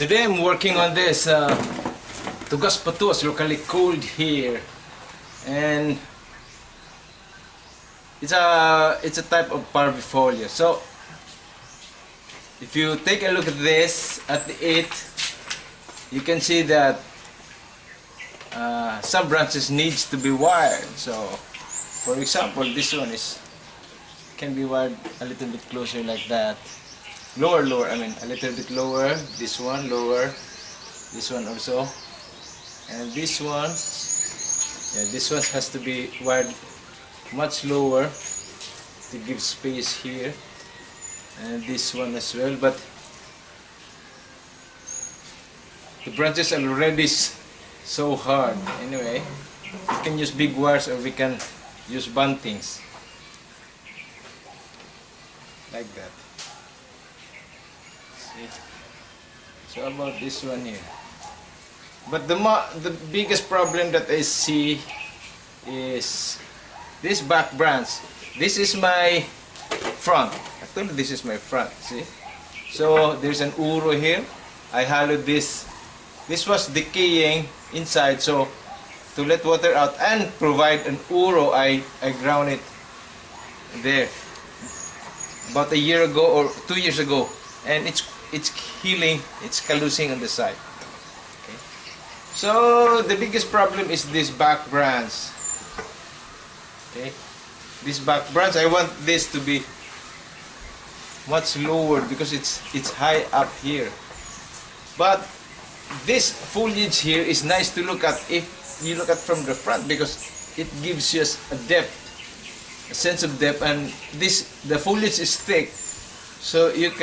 Today I'm working on this tugas patus, locally called here, and it's a type of parvifolia. So if you take a look at this, at it, you can see that some branches needs to be wired. So for example, this one can be wired a little bit closer like that. Lower, I mean a little bit lower. This one lower, this one also, and this one, yeah, this one has to be wired much lower to give space here, and this one as well. But the branches are already so hard. Anyway, we can use big wires or we can use buntings like that. See? So about this one here. But the biggest problem that I see is this back branch. This is my front. Actually, this is my front. See? So there's an uro here. I hollowed this. This was decaying inside, so to let water out and provide an uro, I ground it there about a year ago or 2 years ago, and it's healing, it's callousing on the side. Okay. So the biggest problem is this back branch. Okay, this back branch, I want this to be much lower because it's high up here. But this foliage here is nice to look at if you look at from the front, because it gives you a depth, a sense of depth, and the foliage is thick, so it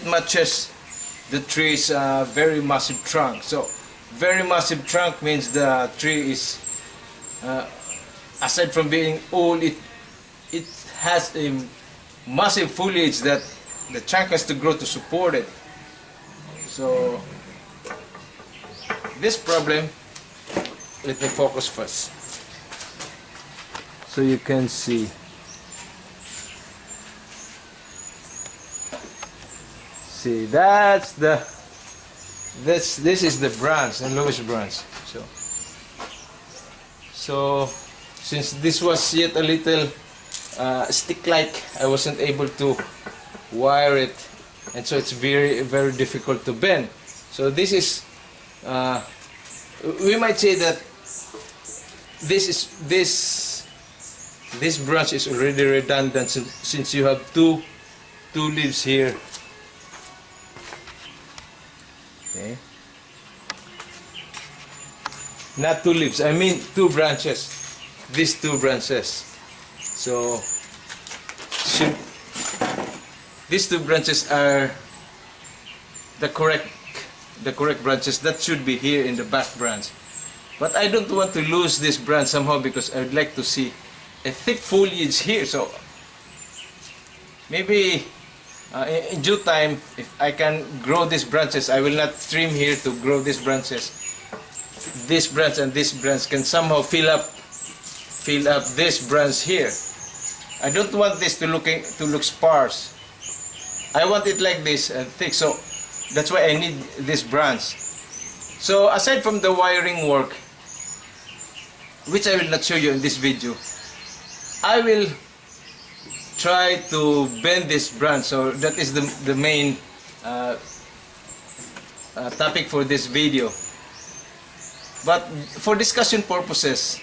matches the tree's very massive trunk. So very massive trunk means the tree is aside from being old, it has a massive foliage that the trunk has to grow to support it. So this problem, let me focus first so you can see. See, this is the branch, the lowest branch. So since this was yet a little stick-like, I wasn't able to wire it, and so it's very difficult to bend. So this is we might say that this branch is already redundant, since you have two leaves here. Okay, not two leaves, I mean two branches. These two branches. So these two branches are the correct branches that should be here in the back branch. But I don't want to lose this branch somehow, because I would like to see a thick foliage here. So maybe in due time, if I can grow these branches, I will not trim here to grow these branches. This branch and this branch can somehow fill up this branch here. I don't want this to look sparse. I want it like this and thick, so that's why I need this branch. So aside from the wiring work, which I will not show you in this video, I will try to bend this branch. So that is the main topic for this video. But for discussion purposes,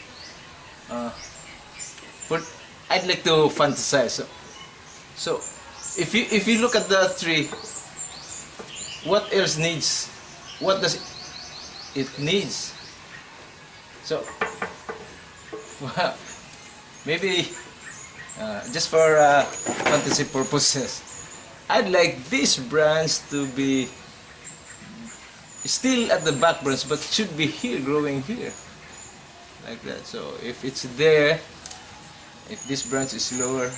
I'd like to fantasize. So if you look at the tree, what else needs? What does it needs? So well, maybe just for fantasy purposes, I'd like this branch to be still at the back branch, but should be here, growing here, like that. So if it's there, if this branch is lower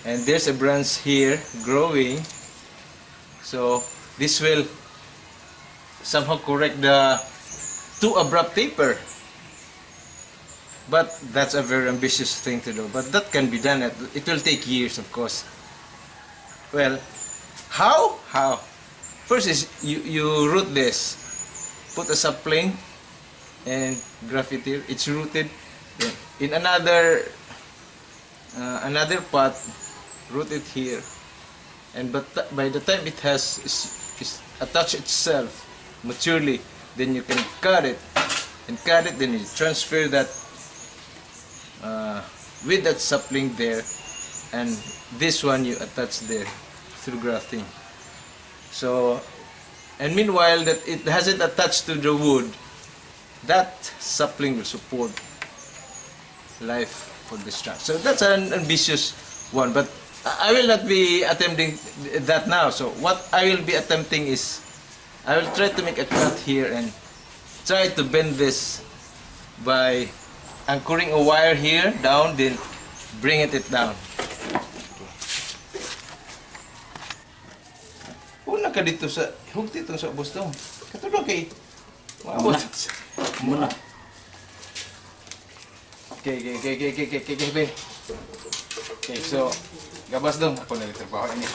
and there's a branch here growing, so this will somehow correct the too abrupt taper. But that's a very ambitious thing to do. But that can be done. It will take years, of course. Well, how? first is you root this. Put a sapling and graft it here. It's rooted. Then in another pot, root it here. And by the time it has is attached itself maturely, then you can cut it. And cut it, then you transfer that with that sapling there, and this one you attach there through grafting. So, and meanwhile that it hasn't attached to the wood, that sapling will support life for this trunk. So that's an ambitious one, but I will not be attempting that now. So what I will be attempting is, I will try to make a cut here and try to bend this by anchoring a wire here down, then bring it down. Una ka dito sa hugti itong sa ubos to. Katulong kay maabot. Muna. Okay, so gabas dong ako na trabaho ini.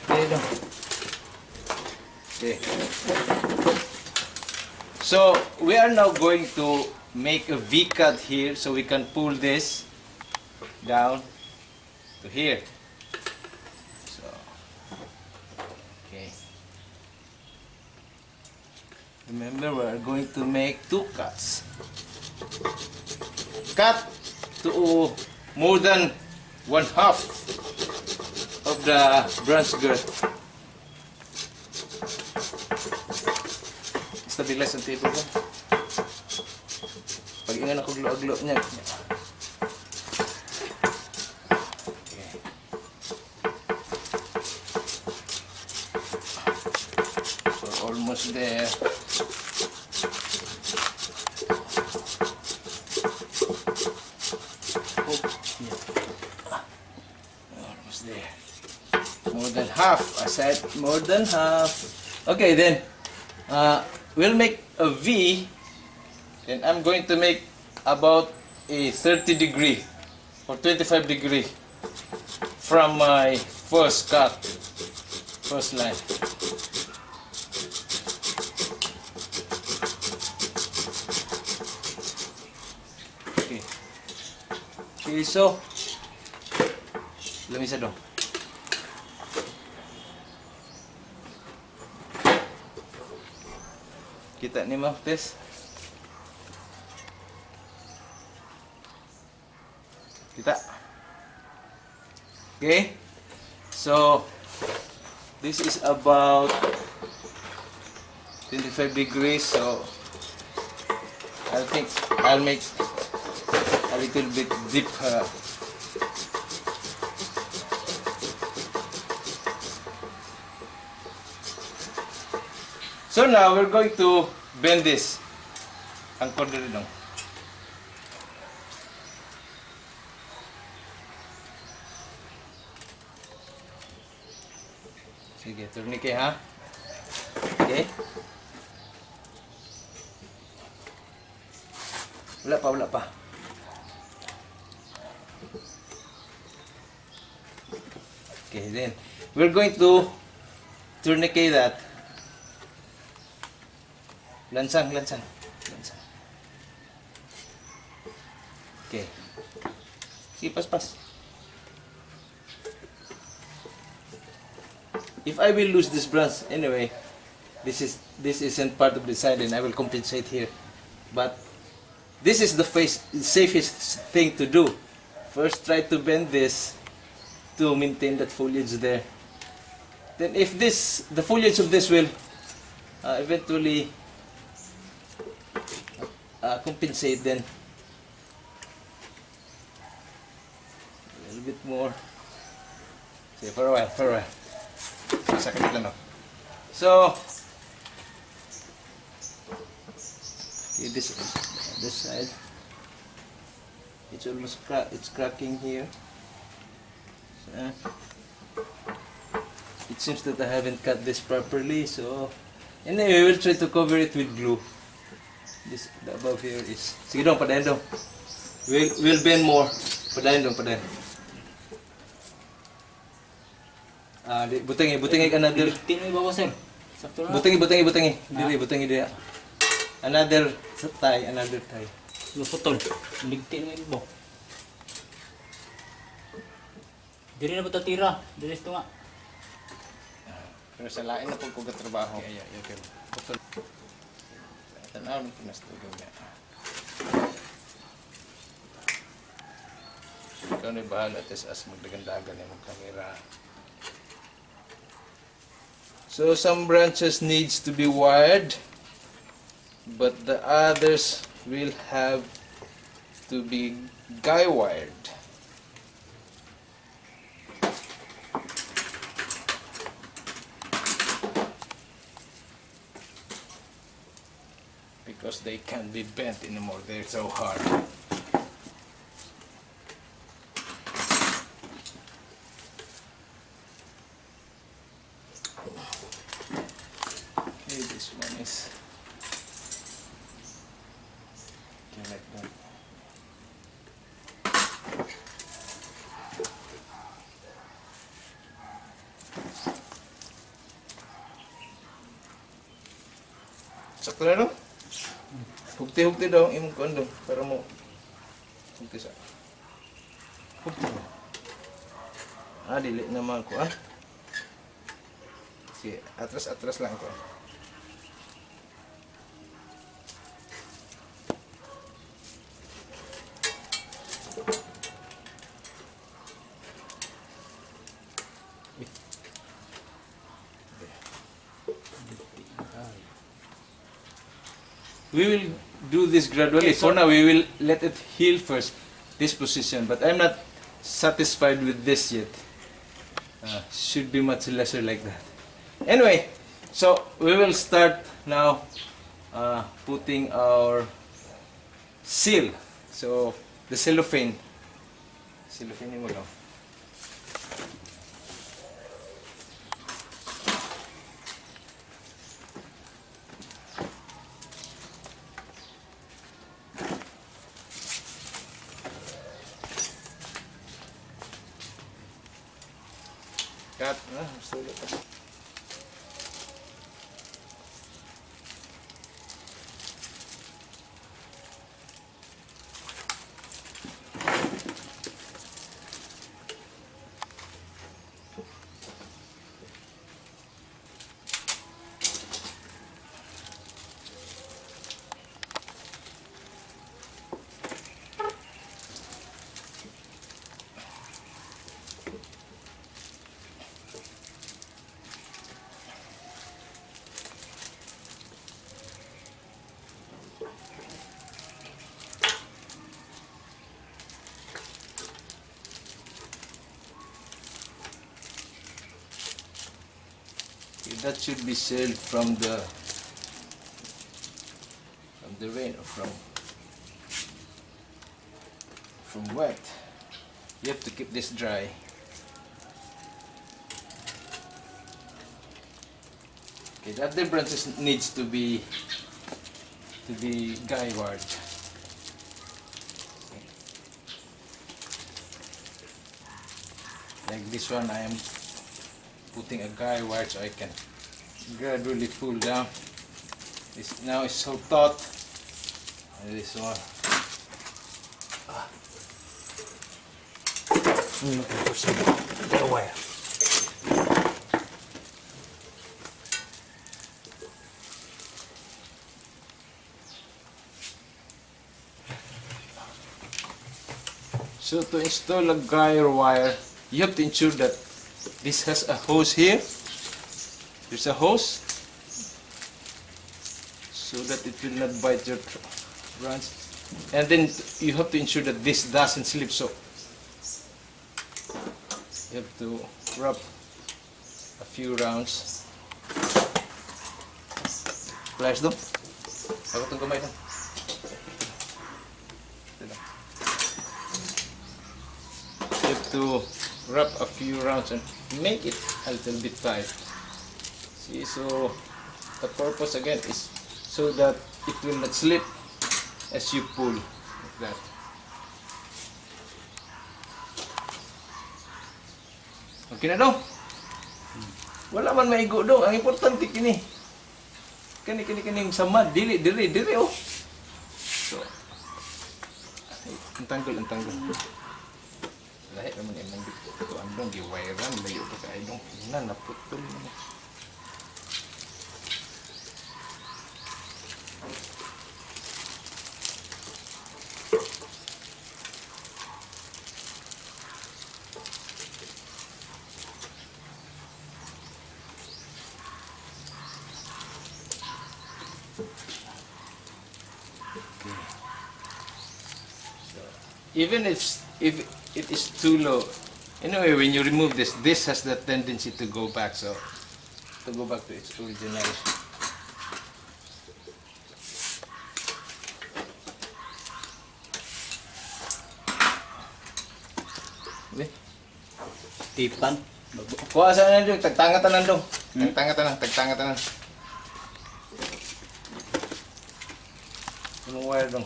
Okay dong. Okay. So we are now going to make a V cut here, so we can pull this down to here. So, okay. Remember, we are going to make 2 cuts. Cut to more than 1/2 of the branch girth. Stabilize ang table ko. Pag ingan ako glo-glo niya. Okay. So almost there. Oh, yeah. Almost there. More than half. I said more than half. Okay, then we'll make a V. And I'm going to make about a 30 degree or 25 degree from my first cut, first line. Okay. Okay, so lamisa dong. Kita ni mah tes. Kita. Okay, so this is about 25 degrees, so I think I'll make a little bit deep. So now we're going to bend this. Angkor dito lang. Sige, tourniquet ha. Okay. Wala pa. Okay, then we're going to tourniquet that. Lansang. Okay. Sige, pas. If I will lose this branch anyway, this isn't part of the design, and I will compensate here. But this is the safest thing to do. First, try to bend this to maintain that foliage there. Then, if the foliage of this will eventually compensate, then a little bit more. Okay, for a while. Sakit lang, no? So, okay, this side, it's almost cracking here. So, it seems that I haven't cut this properly, so anyway, we'll try to cover it with glue. The above here is, sige dong, padayan dong. We'll bend more. Padayan. Butang another. Tingnan mo ba, sir? Sakto na. Butangi. Dili, butangi dia. Another tie. Luputol. Ligti na ibo. Diri na ba tatira? Diri ito nga. Pero sa lain na pag trabaho. Okay. Putol. Tanaw ng pinastudio niya. Ikaw na bahala as magdagandagan yung kamera. So some branches needs to be wired, but the others will have to be guy wired. Because they can't be bent anymore, they're so hard. Okay, this one is okay, like that. Sakto na no? Hugti daw ang imong kondo para mo hugti sa. Hugti. Dili naman ko Sige, atras lang ko. We will do this gradually. For now, we will let it heal first, this position. But I'm not satisfied with this yet. Should be much lesser like that. Anyway, so we will start now putting our seal. So the cellophane mo lang. Cut. Sulit. That should be sealed from the rain or from wet. You have to keep this dry. Okay, the other branches needs to be guy wired. Like this one, I am putting a guy wire so I can gradually pull down. This now is so taut. And this one. For some the wire. So to install a guy wire, you have to ensure that this has a hose here. There's a hose so that it will not bite your branch. And then you have to ensure that this doesn't slip. So you have to wrap a few rounds. Pliers do. Ako itong kamay lang. You have to wrap a few rounds and make it a little bit tight. See, so the purpose again is so that it will not slip as you pull like that. Okay na daw. Wala man maigo daw. Ang importante kini Kani sama dili oh. So, ang tanggol. Lahi naman yan nang dito. Andong giwairan layo pa kay dong. Naputol mo. Even if it is too low, anyway, when you remove this has the tendency to go back, so to go back to its original. Okay. Tipan. Kuha sa na dong, tagtangatan dong. Tagtangatan. Yung wire dong.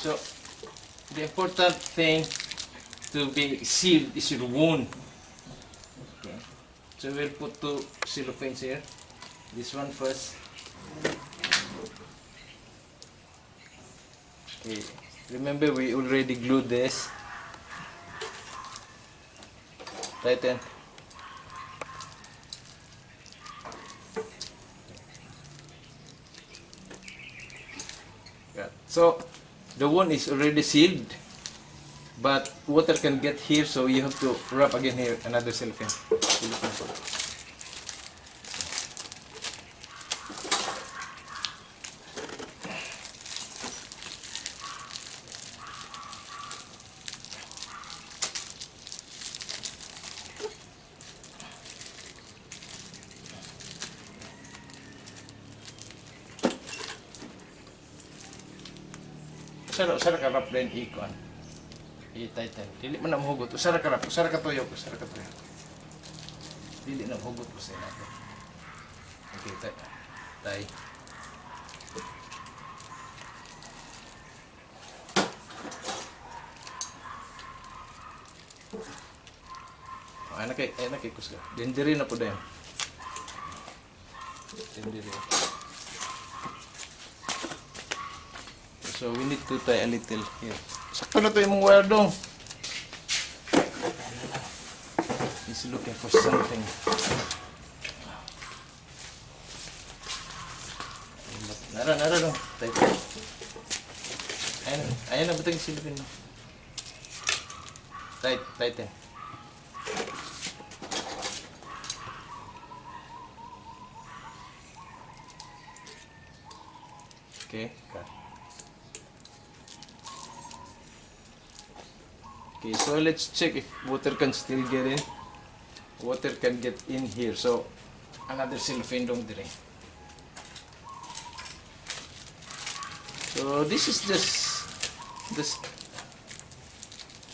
So, the important thing to be sealed is your wound. Okay. So we'll put 2 cellophanes here. This one first. Okay. Remember we already glued this. Tighten. Yeah. So the wound is already sealed, but water can get here, so you have to wrap again here another cellophane. Usara ka wrap din ikon. I-tighten. Dili man na mahugot. Usara ka wrap. Usara ka tuyok. Dili na mahugot po sa natin. Okay, tay. Anak kay kusga. Dendiri na po dayon. Dendiri. So we need to tie a little here. Sakto na to yung wire dong. He's looking for something. Nara dong. Ayan na batang silipin mo. Tighten. Okay, got it. Okay, so let's check if water can still get in. Water can get in here. So, another cellophane dong dire. So, this is just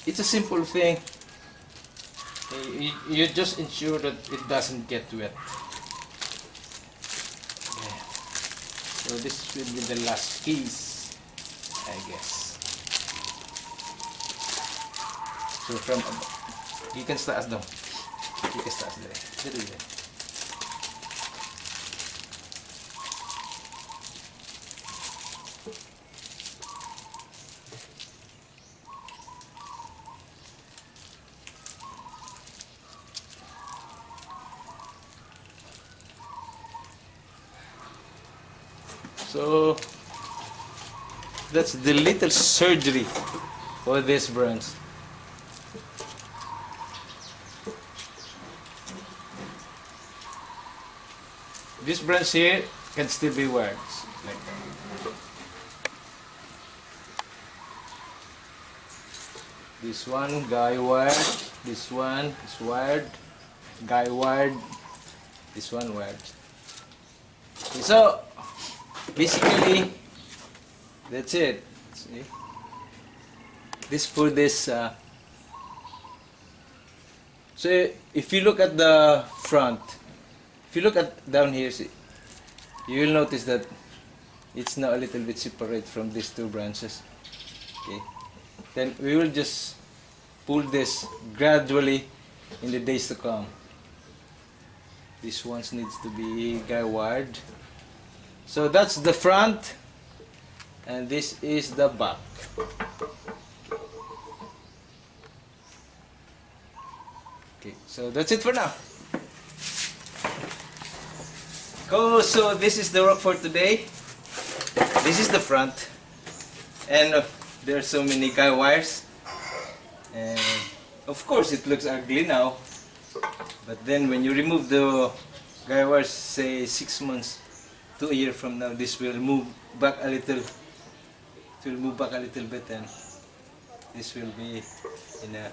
it's a simple thing. You just ensure that it doesn't get wet. Okay. So, this will be the last piece, I guess. So from gikan sa taas daw. Gikan sa taas dire. So that's the little surgery for this branch. This branch here can still be wired like that. This one guy wired, this one is wired, guy wired, this one wired. Okay, so basically that's it. See? This for this. So if you look at the front. If you look at down here, see, you will notice that it's now a little bit separate from these 2 branches. Okay. Then we will just pull this gradually in the days to come. This one needs to be guy wired. So that's the front, and this is the back. Okay, so that's it for now. So this is the work for today. This is the front, and there are so many guy wires, and of course it looks ugly now, but then when you remove the guy wires, say 6 months to a year from now, this will move back a little. It will move back a little bit, and this will be in a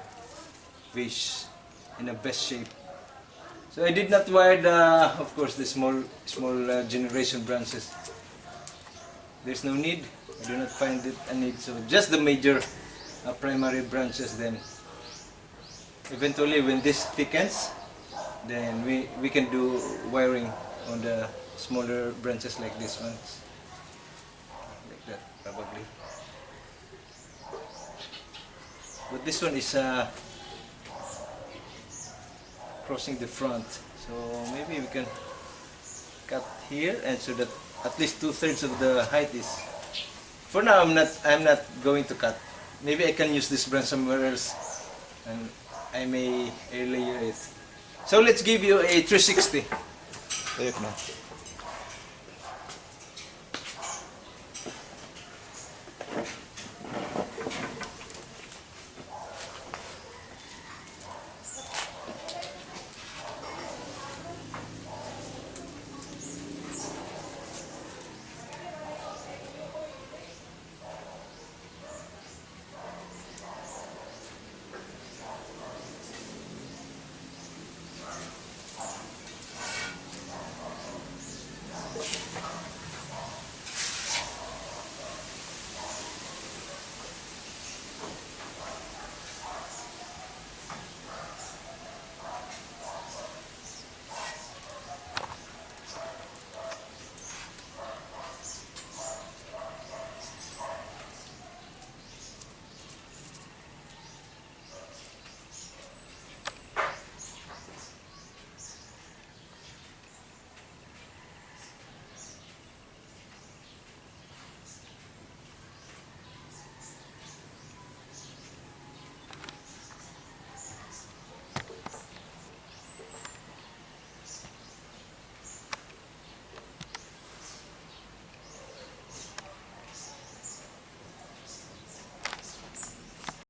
best shape. So I did not wire of course, the small generation branches. There's no need. I do not find it a need. So just the major primary branches. Then eventually, when this thickens, then we can do wiring on the smaller branches like this ones, like that probably. But this one is crossing the front, so maybe we can cut here, and so that at least 2/3 of the height is. For now, I'm not going to cut. Maybe I can use this branch somewhere else, and I may layer it. So let's give you a 360. Ayun na.